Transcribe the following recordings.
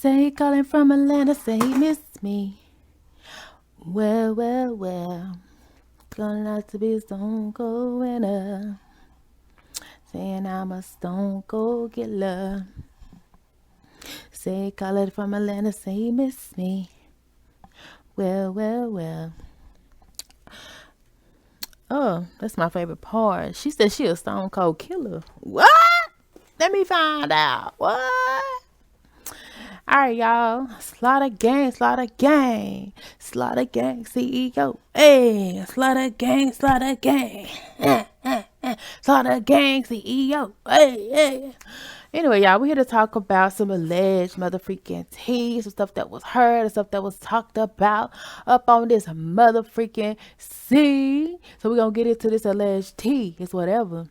Say he calling from Atlanta, say he missed me. Well, well, well. Gonna have to be a stone cold winner. Saying I'm a stone cold killer. Say he calling from Atlanta, say he missed me. Well, well, well. Oh, that's my favorite part. She said she a stone cold killer. What? Let me find out. What? All right, y'all. Slaughter Gang, Slaughter Gang. Slaughter Gang CEO. Hey, Slaughter Gang, Slaughter Gang. Slaughter Gang CEO. Hey, hey. Anyway, y'all, we're here to talk about some alleged motherfreaking tea, some stuff that was heard, and stuff that was talked about up on this motherfreaking scene. So we're going to get into this alleged tea. It's whatever.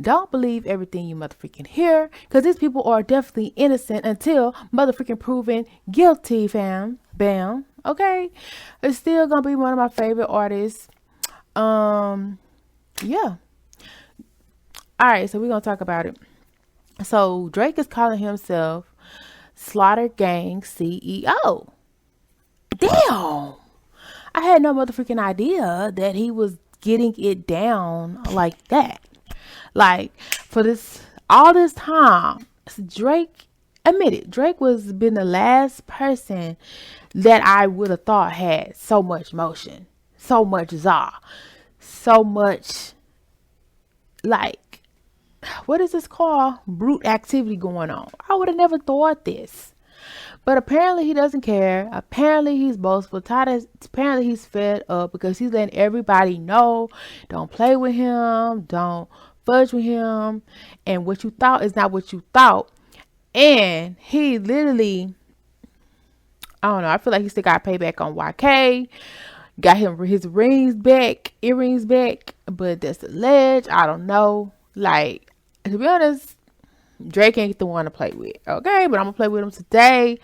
Don't believe everything you motherfreaking hear, because these people are definitely innocent until motherfreaking proven guilty, fam. Bam. Okay? It's still going to be one of my favorite artists. Yeah. All right, so we're going to talk about it. So Drake is calling himself Slaughter Gang CEO. Damn. I had no motherfreaking idea that he was getting it down like that. Like, for this, all this time, Drake admitted, Drake was been the last person that I would have thought had so much motion, so much za, so much, like, what is this called? Brute activity going on. I would have never thought this. But apparently he doesn't care. Apparently he's boastful. Apparently he's fed up because he's letting everybody know, don't play with him, don't fudge with him, and what you thought is not what you thought. And he literally, I don't know, I feel like he still got payback on YK, got him his earrings back, but that's alleged. I don't know. Like, to be honest, Drake ain't the one to play with, okay? But I'm gonna play with him today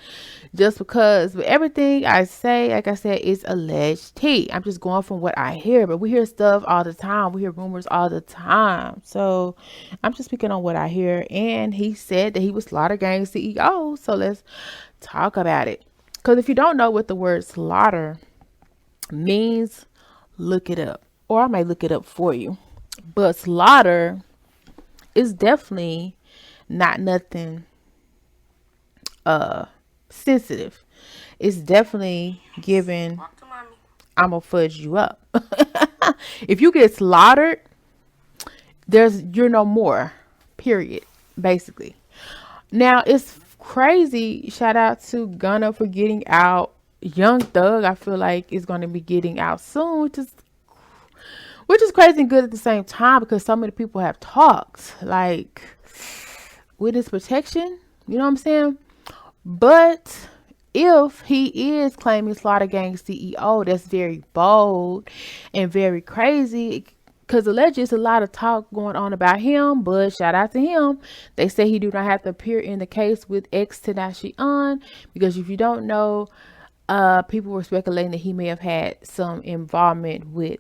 just because. But everything I say, like I said, is alleged tea. I'm just going from what I hear, but we hear stuff all the time. We hear rumors all the time. So I'm just speaking on what I hear. And he said that he was Slaughter Gang CEO. So let's talk about it. Because if you don't know what the word slaughter means, look it up. Or I might look it up for you. But slaughter is definitely not nothing sensitive. It's definitely giving, I'm gonna fudge you up. If you get slaughtered, you're no more, period, basically. Now it's crazy. Shout out to Gunna for getting out. Young Thug, I feel like, is going to be getting out soon, which is crazy and good at the same time, because so many people have talked like witness protection, you know what I'm saying? But if he is claiming Slaughter Gang CEO, that's very bold and very crazy, because allegedly it's a lot of talk going on about him. But shout out to him. They say he do not have to appear in the case with ex-Tenacion, because if you don't know, people were speculating that he may have had some involvement with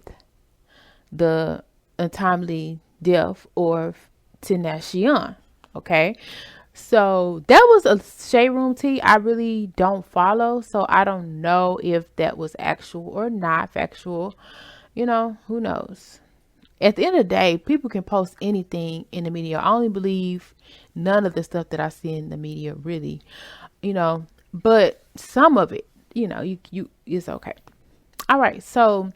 the untimely death of Tenacion. Okay, so that was a shade room tea I really don't follow, so I don't know if that was actual or not factual. You know, who knows? At the end of the day, people can post anything in the media. I only believe none of the stuff that I see in the media, really, you know, but some of it, you know, you it's okay. All right, so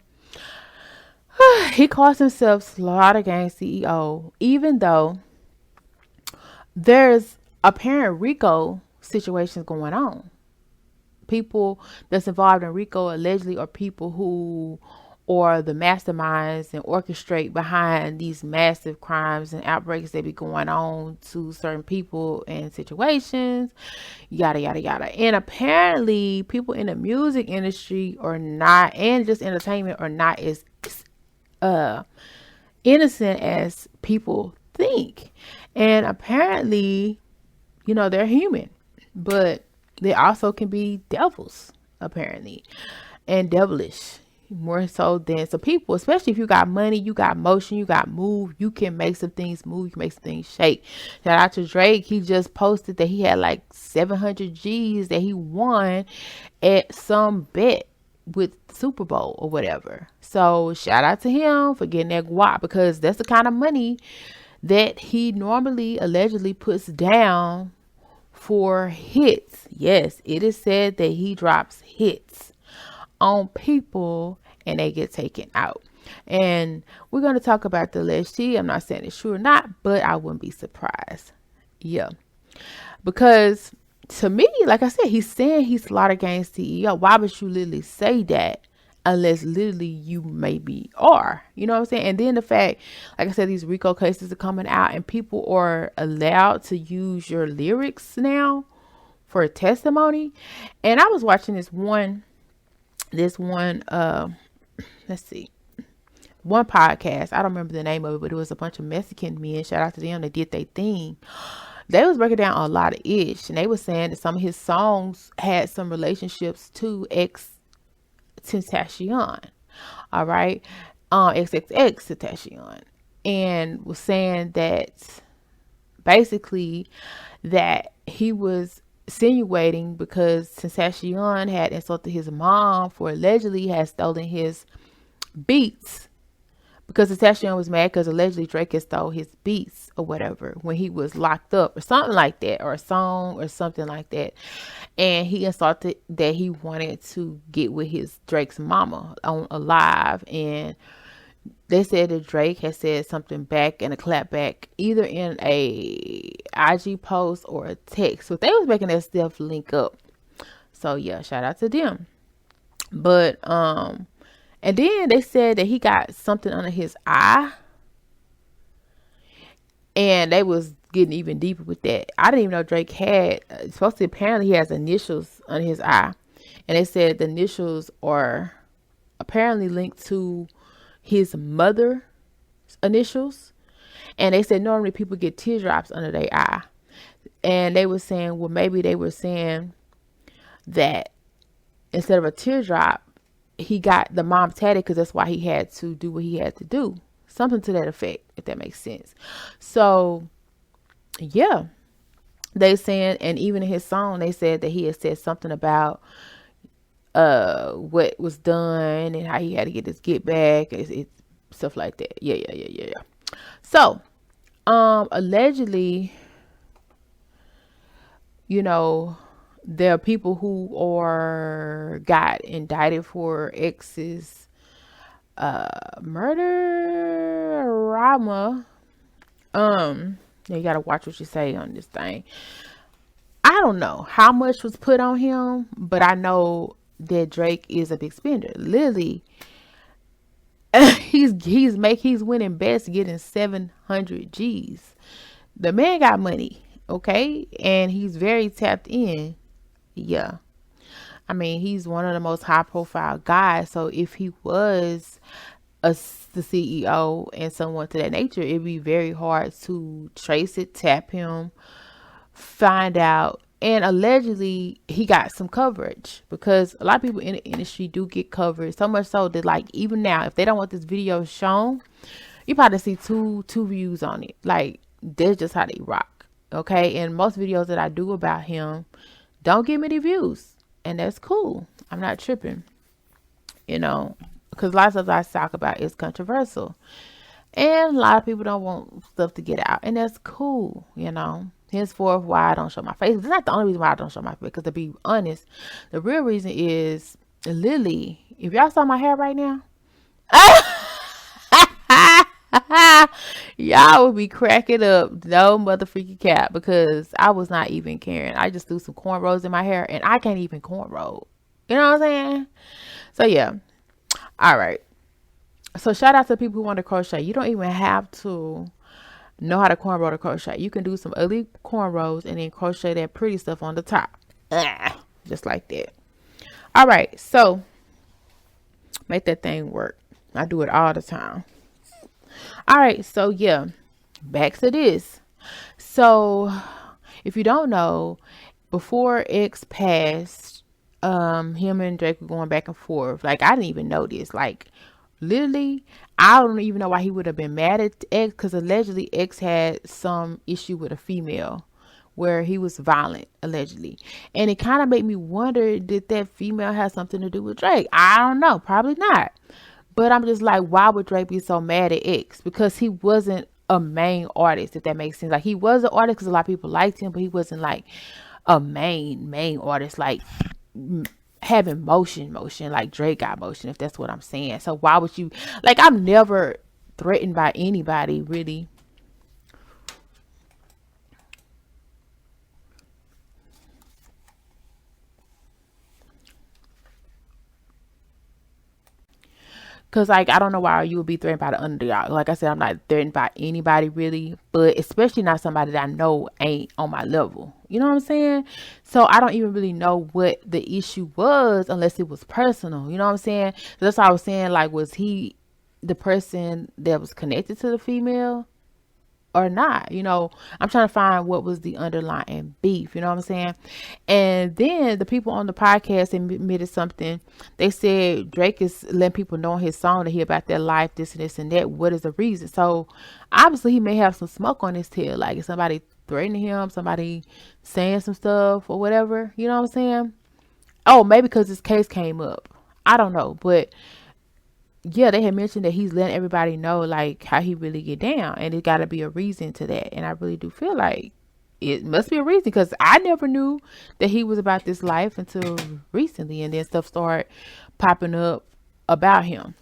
he calls himself Slaughter Gang CEO, even though there's apparent RICO situations going on. People that's involved in RICO allegedly are people who are the masterminds and orchestrate behind these massive crimes and outbreaks that be going on to certain people and situations, yada, yada, yada. And apparently people in the music industry are not, and just entertainment, are not as innocent as people think. And apparently, you know, they're human, but they also can be devils, apparently, and devilish. more so than some people, especially if you got money, you got motion, you got move, you can make some things move, you can make some things shake. Shout out to Drake. He just posted that he had like 700 G's that he won at some bet with Super Bowl or whatever. So shout out to him for getting that guap, because that's the kind of money that he normally allegedly puts down for hits. Yes, it is said that he drops hits on people and they get taken out. And we're going to talk about the alleged tea. I'm not saying it's true or not, but I wouldn't be surprised. Yeah. Because to me, like I said, he's saying he's Slaughter Gang CEO. Why would you literally say that unless literally you maybe are? You know what I'm saying? And then the fact, like I said, these RICO cases are coming out and people are allowed to use your lyrics now for a testimony. And I was watching this one, let's see, one podcast. I don't remember the name of it, but it was a bunch of Mexican men. Shout out to them. They did their thing. They was breaking down a lot of ish, and they were saying that some of his songs had some relationships to Tentacion. All right. XXX Tentacion, and was saying that basically that he was insinuating because Tentacion had insulted his mom for allegedly had stolen his beats, because Tentacion was mad because allegedly Drake had stole his beats or whatever when he was locked up or something like that, or a song or something like that. And he insulted that he wanted to get with his Drake's mama on a live, and they said that Drake had said something back and a clap back, either in a IG post or a text. So they was making that stuff link up. So yeah, shout out to them. But and then they said that he got something under his eye, and they was getting even deeper with that. I didn't even know Drake had supposed to. Apparently, he has initials on his eye, and they said the initials are apparently linked to his mother's initials. And they said normally people get teardrops under their eye, and they were saying, well, maybe they were saying that instead of a teardrop, he got the mom tatted because that's why he had to do what he had to do. Something to that effect, if that makes sense. So, yeah. They saying, and even in his song, they said that he had said something about what was done and how he had to get his get back. It's stuff like that. Yeah. So, allegedly, you know, there are people who are got indicted for ex's murder. Rama. You gotta watch what you say on this thing. I don't know how much was put on him, but I know that Drake is a big spender. Literally, he's winning best getting 700 G's. The man got money, okay, and he's very tapped in. Yeah. I mean, he's one of the most high profile guys. So if he was the CEO and someone to that nature, it'd be very hard to trace it, tap him, find out. And allegedly he got some coverage, because a lot of people in the industry do get coverage. So much so that, like, even now, if they don't want this video shown, you probably see two views on it. Like, that's just how they rock. Okay. And most videos that I do about him don't get many views, and that's cool. I'm not tripping, because lots of stuff I talk about is controversial, and a lot of people don't want stuff to get out, and that's cool. Henceforth, why I don't show my face. It's not the only reason why I don't show my face, because to be honest, the real reason is Lily. If y'all saw my hair right now, y'all would be cracking up. No motherfucking cap, because I was not even caring. I just threw some cornrows in my hair, and I can't even cornrow. You know what I'm saying? So yeah. All right. So shout out to people who want to crochet. You don't even have to know how to cornrow to crochet. You can do some ugly cornrows and then crochet that pretty stuff on the top. Just like that. All right. So make that thing work. I do it all the time. All right. So yeah, back to this. So if you don't know, before X passed, him and Drake were going back and forth. Like, I didn't even know this. Like, literally, I don't even know why he would have been mad at X, because allegedly X had some issue with a female where he was violent, allegedly. And it kind of made me wonder, did that female have something to do with Drake? I don't know. Probably not. But I'm just like, why would Drake be so mad at X? Because he wasn't a main artist, if that makes sense. Like, he was an artist because a lot of people liked him, but he wasn't like a main artist, like having motion like Drake got motion, if that's what I'm saying. So why would you, like, I'm never threatened by anybody, really. Cause like, I don't know why you would be threatened by the underdog. Like I said, I'm not threatened by anybody really, but especially not somebody that I know ain't on my level. You know what I'm saying? So I don't even really know what the issue was unless it was personal. You know what I'm saying? That's why I was saying, like, was he the person that was connected to the female or not? I'm trying to find what was the underlying beef. You know what I'm saying? And then the people on the podcast admitted something. They said Drake is letting people know in his song that he about their life, this and this and that. What is the reason? So obviously he may have some smoke on his tail. Like, is somebody threatening him, somebody saying some stuff or whatever. You know what I'm saying? Oh, maybe because this case came up. I don't know, but yeah, they had mentioned that he's letting everybody know, like, how he really get down, and it got to be a reason to that. And I really do feel like it must be a reason, because I never knew that he was about this life until recently, and then stuff started popping up about him.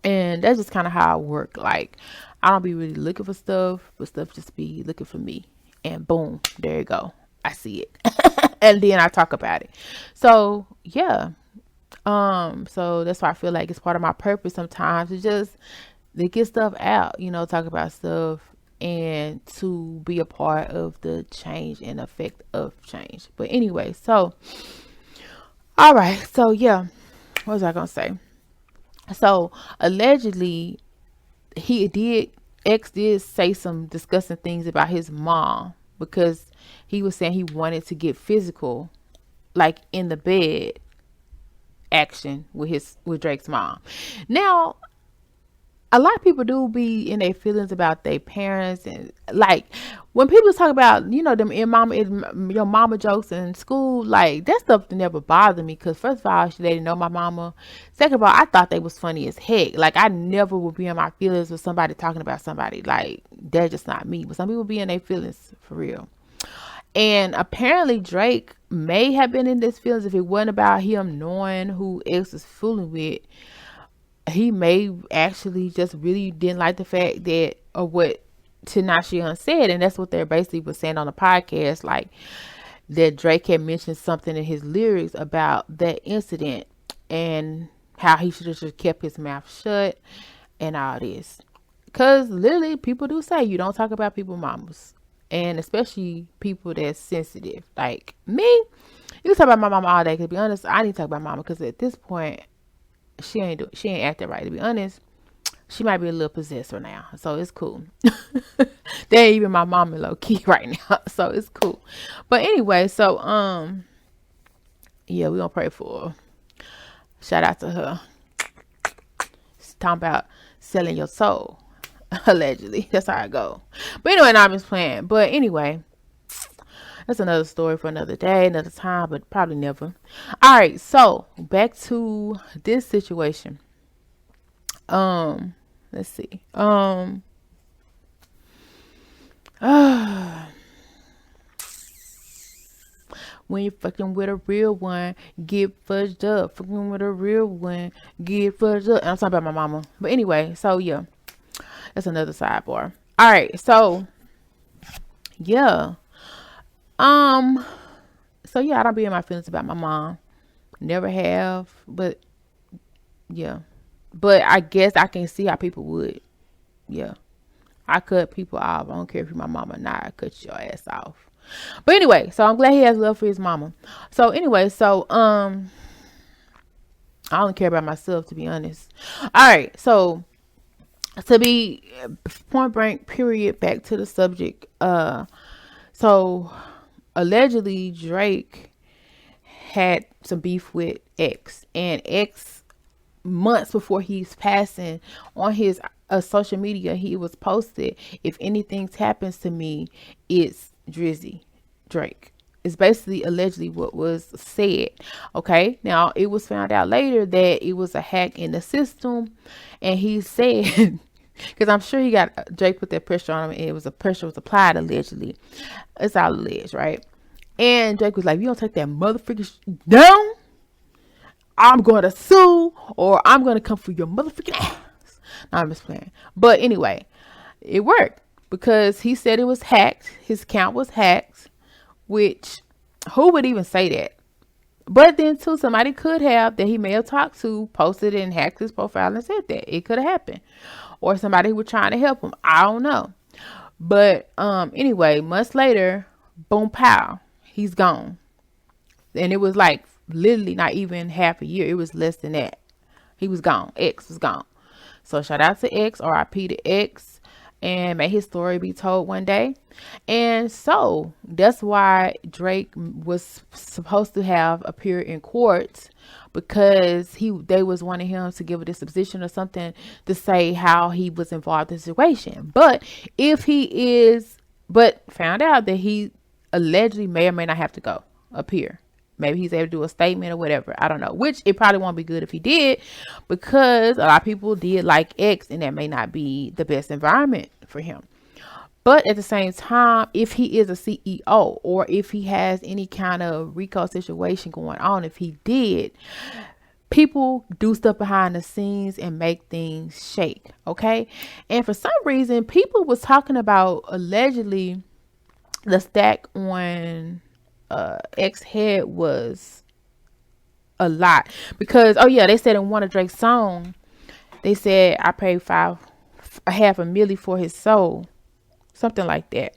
And that's just kind of how I work. Like, I don't be really looking for stuff, but stuff just be looking for me, and boom, there you go, I see it. And then I talk about it. So yeah, so that's why I feel like it's part of my purpose sometimes to just to get stuff out, talk about stuff, and to be a part of the change and effect of change. But anyway, so all right, so yeah, what was I gonna say? So allegedly, he did X did say some disgusting things about his mom, because he was saying he wanted to get physical, like in the bed action with Drake's mom. Now, a lot of people do be in their feelings about their parents, and like when people talk about them your mama jokes in school, like that stuff never bothered me, because first of all, they didn't know my mama. Second of all, I thought they was funny as heck. Like, I never would be in my feelings with somebody talking about somebody. Like, that's just not me. But some people be in their feelings for real. And apparently Drake may have been in his feelings. If it wasn't about him knowing who X was fooling with, he may actually just really didn't like the fact that, or what Tinashe said, and that's what they're basically was saying on the podcast, like that Drake had mentioned something in his lyrics about that incident, and how he should have just kept his mouth shut and all this. Because literally, people do say you don't talk about people's mamas, and especially people that's sensitive. Like me, you can talk about my mama all day. Cause to be honest, I need to talk about mama, because at this point, she ain't acting right. To be honest, she might be a little possessed right now, so it's cool. They ain't even my mama low key right now, so it's cool. But anyway, so yeah, we gonna pray for her. Shout out to her. She's talking about selling your soul. Allegedly, that's how I go. But anyway, now I'm just playing. But anyway, that's another story for another day, another time, but probably never. All right, so back to this situation. Let's see. When you're fucking with a real one, get fudged up. Fucking with a real one, get fudged up. And I'm talking about my mama. But anyway, so yeah, that's another sidebar. All right, so yeah. So yeah, I don't be in my feelings about my mom. Never have, but yeah. But I guess I can see how people would. Yeah. I cut people off. I don't care if you're my mama or not. I cut your ass off. But anyway, so I'm glad he has love for his mama. So anyway, so I don't care about myself, to be honest. All right, so to be point blank period, back to the subject. So allegedly Drake had some beef with X, and X, months before he's passing, on his social media, he was posted, if anything happens to me, it's Drizzy Drake. It's basically allegedly what was said. Okay, now it was found out later that it was a hack in the system, and he said, because I'm sure he got, Drake put that pressure on him, and it was a pressure was applied allegedly. It's all alleged, right? And Drake was like, "You don't take that motherfucking down, I'm going to sue, or I'm going to come for your motherfucking ass." No, I'm just playing. But anyway, it worked because he said it was hacked. His account was hacked, which, who would even say that? But then too, somebody could have, that he may have talked to, posted and hacked his profile and said that. It could have happened. Or somebody who was trying to help him. I don't know. But anyway, months later, boom, pow, he's gone. And it was like literally not even half a year. It was less than that. He was gone. X was gone. So shout out to X, RIP to X, and may his story be told one day. And so that's why Drake was supposed to have appeared in court, because they was wanting him to give a disposition or something to say how he was involved in the situation. But found out that he allegedly may or may not have to go appear. Maybe he's able to do a statement or whatever. I don't know. Which it probably won't be good if he did, because a lot of people did like X, and that may not be the best environment for him. But at the same time, if he is a CEO, or if he has any kind of RICO situation going on, if he did, people do stuff behind the scenes and make things shake. Okay. And for some reason, people was talking about allegedly the stack on X head was a lot, because they said in one of Drake's song, they said, "I paid $500,000 for his soul," something like that.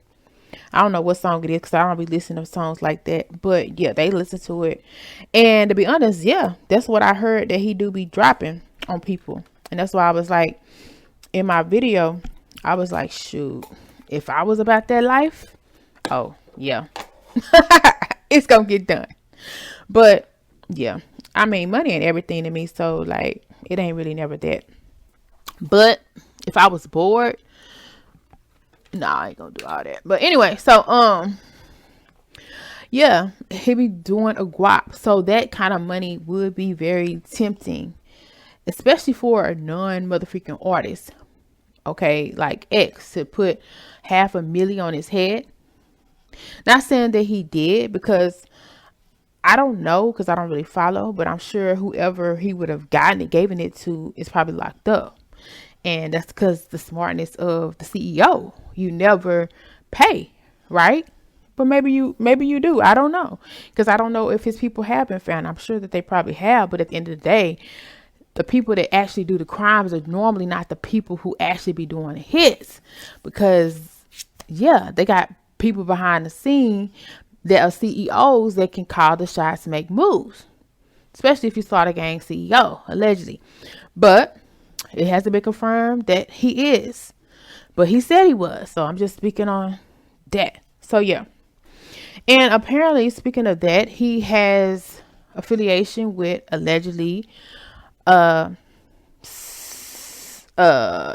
I don't know what song it is, because I don't be listening to songs like that, but yeah, they listen to it. And to be honest, yeah, that's what I heard that he do be dropping on people. And that's why I was like, in my video, I was like, shoot, if I was about that life, oh yeah, it's gonna get done. But yeah, I mean, money ain't everything to me, so like, it ain't really never that. But if I was bored, nah, I ain't gonna do all that. But anyway, so yeah, he be doing a guap, so that kind of money would be very tempting, especially for a non-motherfucking artist. Okay, like X, to put $500,000 on his head. Not saying that he did, because I don't know, because I don't really follow, but I'm sure whoever he would have given it to is probably locked up. And that's because the smartness of the CEO. You never pay, right? But maybe you do. I don't know, because I don't know if his people have been found. I'm sure that they probably have, but at the end of the day, the people that actually do the crimes are normally not the people who actually be doing the hits, because yeah, they got people behind the scene that are CEOs that can call the shots, make moves, especially if you Slaughter Gang CEO, allegedly. But it hasn't been confirmed that he is, but he said he was. So I'm just speaking on that. So yeah. And apparently, speaking of that, he has affiliation with allegedly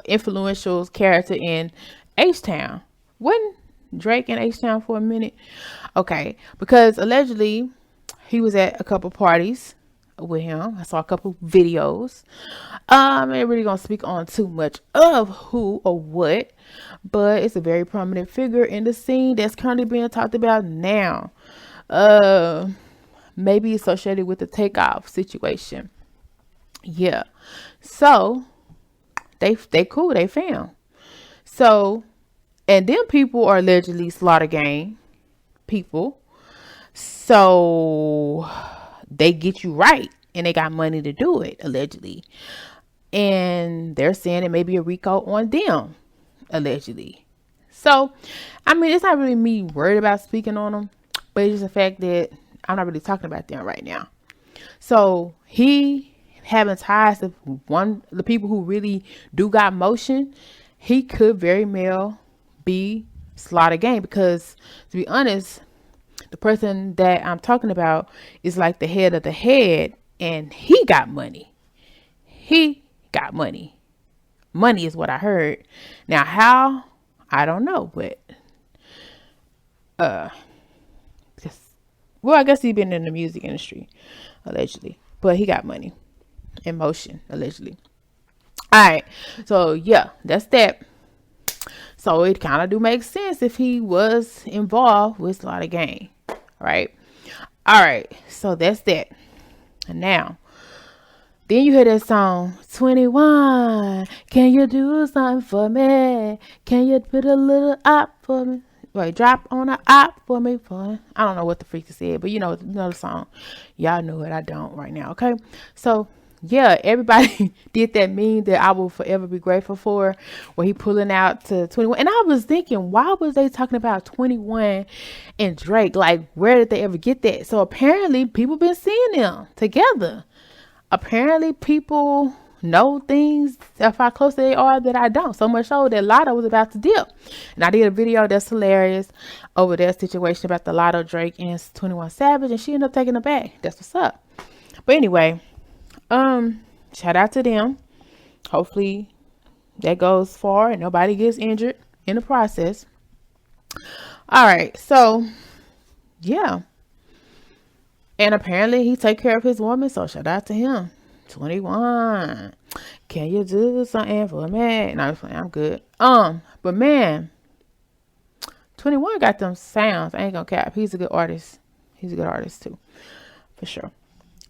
influential character in H-Town. Wasn't Drake in H-Town for a minute? Okay, because allegedly he was at a couple parties with him. I saw a couple videos. I ain't really gonna speak on too much of who or what, but it's a very prominent figure in the scene that's currently being talked about now. Maybe associated with the Takeoff situation. Yeah. So they cool, they fam. So, and then people are allegedly Slaughter Gang people. So they get you right, and they got money to do it, allegedly. And they're saying it may be a RICO on them, allegedly. So, I mean, it's not really me worried about speaking on them, but it's just the fact that I'm not really talking about them right now. So he having ties to the people who really do got motion, he could very well be Slaughter Gang, because to be honest, The person that I'm talking about is like the head of the head, and he got money. He got money. Money is what I heard. Now, how? I don't know, but just, well, I guess he been in the music industry, allegedly, but he got money in motion, allegedly. All right, so yeah, that's that. So it kind of do make sense if he was involved with Slaughter Gang, right? All right, so that's that. And now, then you hear that song, 21. Can you do something for me? Can you put a little op for me? Wait, drop on a op for me. I don't know what the freak said, but you know the song. Y'all know it. I don't right now. Okay, so yeah, everybody did that meme that I will forever be grateful for, where he pulling out to 21. And I was thinking, why was they talking about 21 and Drake? Like, where did they ever get that? So apparently people been seeing them together. Apparently people know things of how close they are that I don't. So much so that Lotto was about to dip. And I did a video that's hilarious over their situation about the Lotto, Drake, and 21 Savage, and she ended up taking it back. That's what's up. But anyway, shout out to them. Hopefully that goes far and nobody gets injured in the process. All right, so yeah. And apparently he take care of his woman, so shout out to him. 21. Can you do something for me? No, I'm good. But man, 21 got them sounds. I ain't gonna cap. He's a good artist. He's a good artist too, for sure.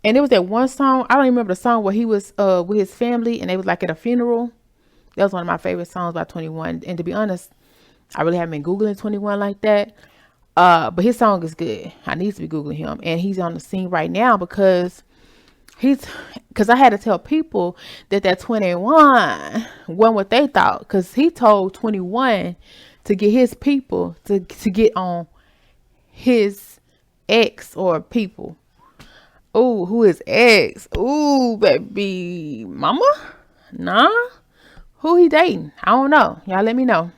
And it was that one song, I don't even remember the song, where he was with his family and they was like at a funeral. That was one of my favorite songs by 21. And to be honest, I really haven't been Googling 21 like that. But his song is good. I need to be Googling him. And he's on the scene right now because I had to tell people that 21 wasn't what they thought. Because he told 21 to get his people to get on his ex or people. Oh, who is ex? Ooh, baby mama? Nah. Who he dating? I don't know. Y'all let me know.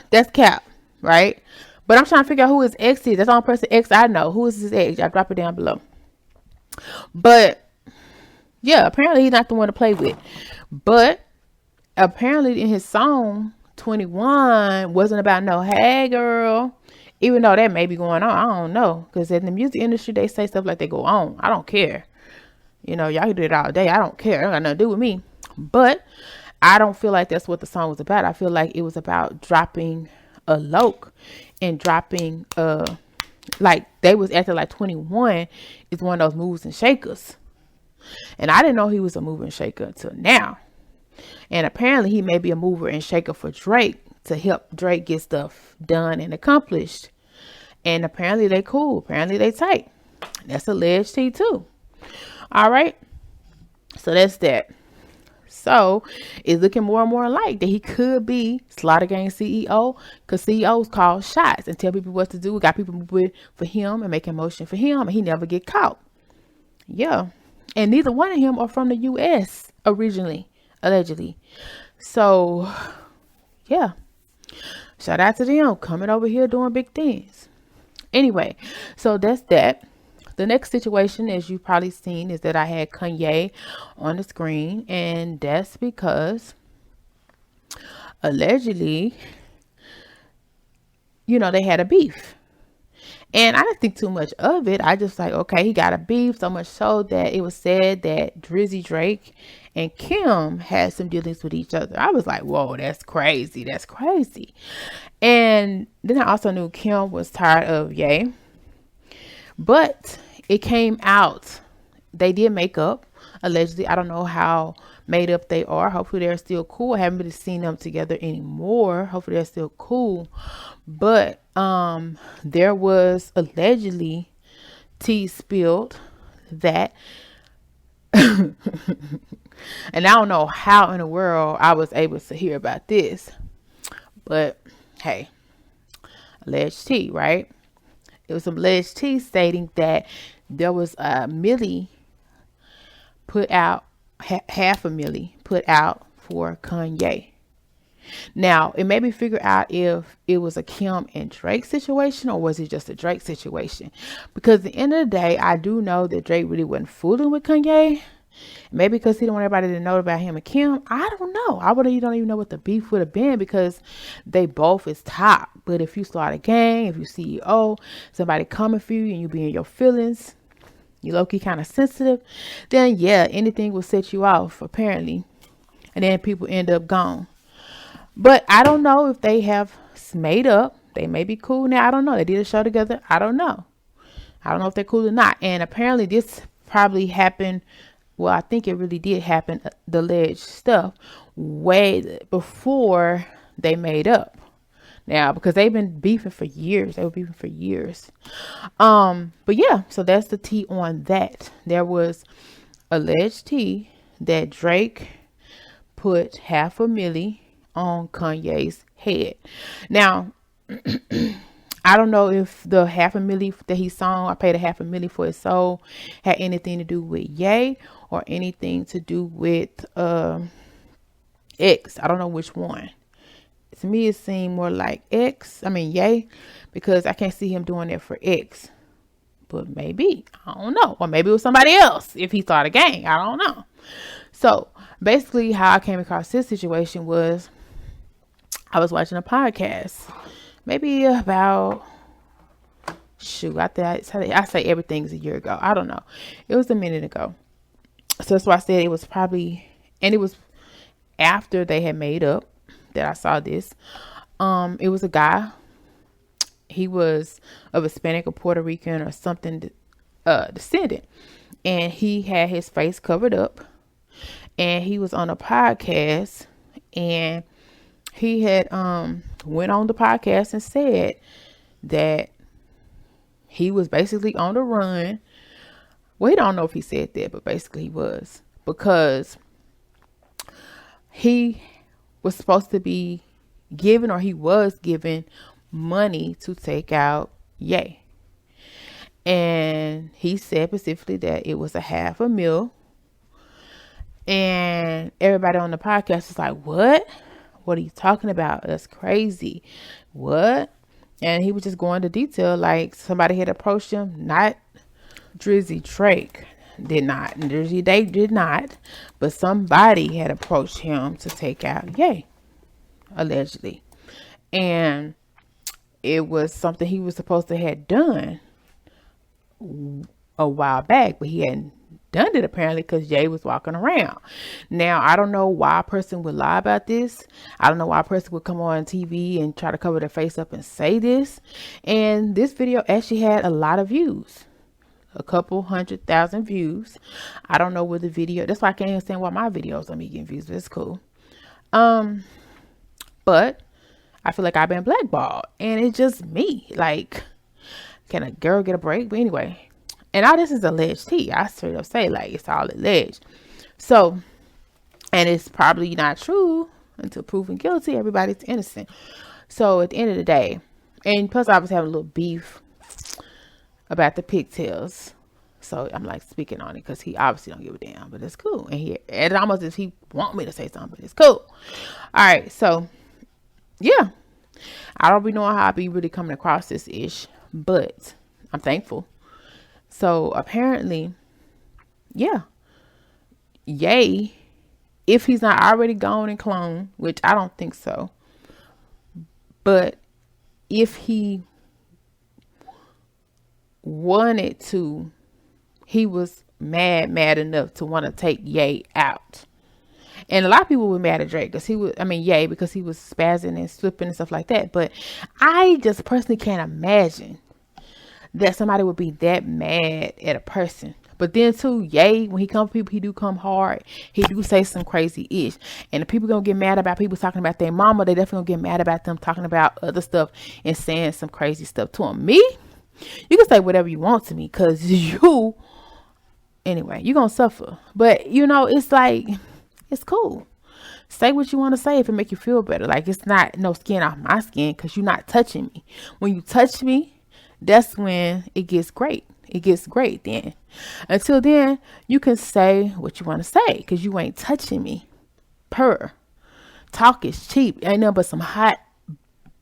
That's cap, right? But I'm trying to figure out who his ex is. That's the only person ex I know. Who is his ex? Y'all drop it down below. But yeah, apparently he's not the one to play with. But apparently in his song, 21 wasn't about no hey girl. Even though that may be going on, I don't know. Because in the music industry, they say stuff like they go on. I don't care. You know, y'all can do it all day. I don't care. It don't got nothing to do with me. But I don't feel like that's what the song was about. I feel like it was about dropping a loke and dropping, like they was acting like 21 is one of those movers and shakers. And I didn't know he was a mover and shaker until now. And apparently he may be a mover and shaker for Drake, to help Drake get stuff done and accomplished. And apparently they cool. Apparently they tight. That's alleged tea too. All right. So that's that. So it's looking more and more like that he could be Slaughter Gang CEO, because CEOs call shots and tell people what to do. We got people moving for him and making motion for him, and he never get caught. Yeah. And neither one of them are from the US originally, allegedly. So yeah. Shout out to them coming over here doing big things. Anyway, so that's that. The next situation, as you've probably seen, is that I had Kanye on the screen. And that's because allegedly, you know, they had a beef. And I didn't think too much of it. I just like, okay, he got a beef, so much so that it was said that Drizzy Drake and Kim had some dealings with each other. I was like, whoa, that's crazy. That's crazy. And then I also knew Kim was tired of Ye. But it came out. They did make up, allegedly. I don't know how made up they are. Hopefully they're still cool. I haven't really seen them together anymore. Hopefully they're still cool. But there was allegedly tea spilled that and I don't know how in the world I was able to hear about this, but hey, alleged tea, right? It was some alleged tea stating that there was a milli put out, half a milli put out for Kanye. Now, it made me figure out if it was a Kim and Drake situation or was it just a Drake situation. Because at the end of the day, I do know that Drake really wasn't fooling with Kanye. Maybe because he didn't want everybody to know about him and Kim. I don't know. You don't even know what the beef would have been because they both is top. But if you start a gang, if you CEO, somebody coming for you and you be in your feelings, you low-key kind of sensitive, then yeah, anything will set you off, apparently. And then people end up gone. But I don't know if they have made up. They may be cool now. I don't know. They did a show together. I don't know. I don't know if they're cool or not. And apparently this probably happened. Well, I think it really did happen. The alleged stuff way before they made up. Now, because they've been beefing for years. They were beefing for years. But yeah, so that's the tea on that. There was alleged tea that Drake put $500,000 on Kanye's head. Now, I don't know if the $500,000 that he saw, I paid $500,000 for his soul, had anything to do with Ye or anything to do with X. I don't know which one. To me, it seemed more like Ye, because I can't see him doing it for X. But maybe, I don't know. Or maybe it was somebody else if he started a gang. I don't know. So basically how I came across this situation was I was watching a podcast. Maybe about, I say everything's a year ago. I don't know. It was a minute ago. So that's why I said it was probably, and it was after they had made up that I saw this. It was a guy. He was of Hispanic or Puerto Rican or something descendant. And he had his face covered up. And he was on a podcast. And he had went on the podcast and said that he was basically on the run. Well, he don't know if he said that, but basically he was. Because he was supposed to be given, or he was given, money to take out Ye. And he said specifically that it was $500,000. And everybody on the podcast was like, what? What are you talking about? That's crazy. What? And he was just going into detail, like somebody had approached him, not Drizzy Drake did not. Drizzy Drake did not. But somebody had approached him to take out Ye, allegedly. And it was something he was supposed to have done a while back, but he hadn't done it apparently because Ye was walking around. Now, I don't know why a person would lie about this. I don't know why a person would come on TV and try to cover their face up and say this. And this video actually had a lot of views. A couple 100,000 views. I don't know where the video, that's why I can't understand why my videos don't be getting views, but it's cool. But I feel like I've been blackballed and it's just me. Like, can a girl get a break? But anyway, and all this is alleged tea. I straight up say, like, it's all alleged. So, and it's probably not true until proven guilty. Everybody's innocent. So at the end of the day, and plus I was having a little beef about the pigtails. So I'm like speaking on it because he obviously don't give a damn, but it's cool. And it's almost as if he want me to say something, but it's cool. All right. So yeah, I don't be knowing how I be really coming across this ish, but I'm thankful. So apparently, yeah, Ye, if he's not already gone and cloned, which I don't think so, but if he wanted to, he was mad enough to want to take Ye out. And a lot of people were mad at Drake because Ye, because he was spazzing and flipping and stuff like that. But I just personally can't imagine that somebody would be that mad at a person. But then too, Ye, when he comes to people, he do come hard. He do say some crazy ish. And if people gonna get mad about people talking about their mama, they definitely gonna get mad about them talking about other stuff and saying some crazy stuff to him. Me, you can say whatever you want to me because anyway, you're gonna suffer. But it's like, it's cool. Say what you want to say if it make you feel better. Like, it's not no skin off my skin because you're not touching me. When you touch me, that's when it gets great. It gets great then. Until then, you can say what you want to say because you ain't touching me. Talk is cheap. Ain't nothing but some hot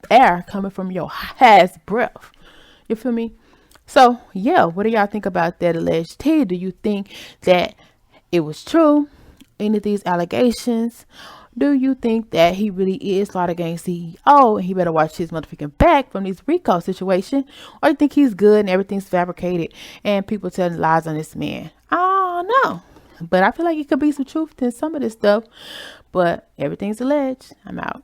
air coming from your ass breath. You feel me? So yeah, what do y'all think about that alleged tea? Do you think that it was true? Any of these allegations? Do you think that he really is Slaughter Gang CEO and he better watch his motherfucking back from this Rico situation? Or you think he's good and everything's fabricated and people telling lies on this man? I don't know. But I feel like it could be some truth to some of this stuff. But everything's alleged. I'm out.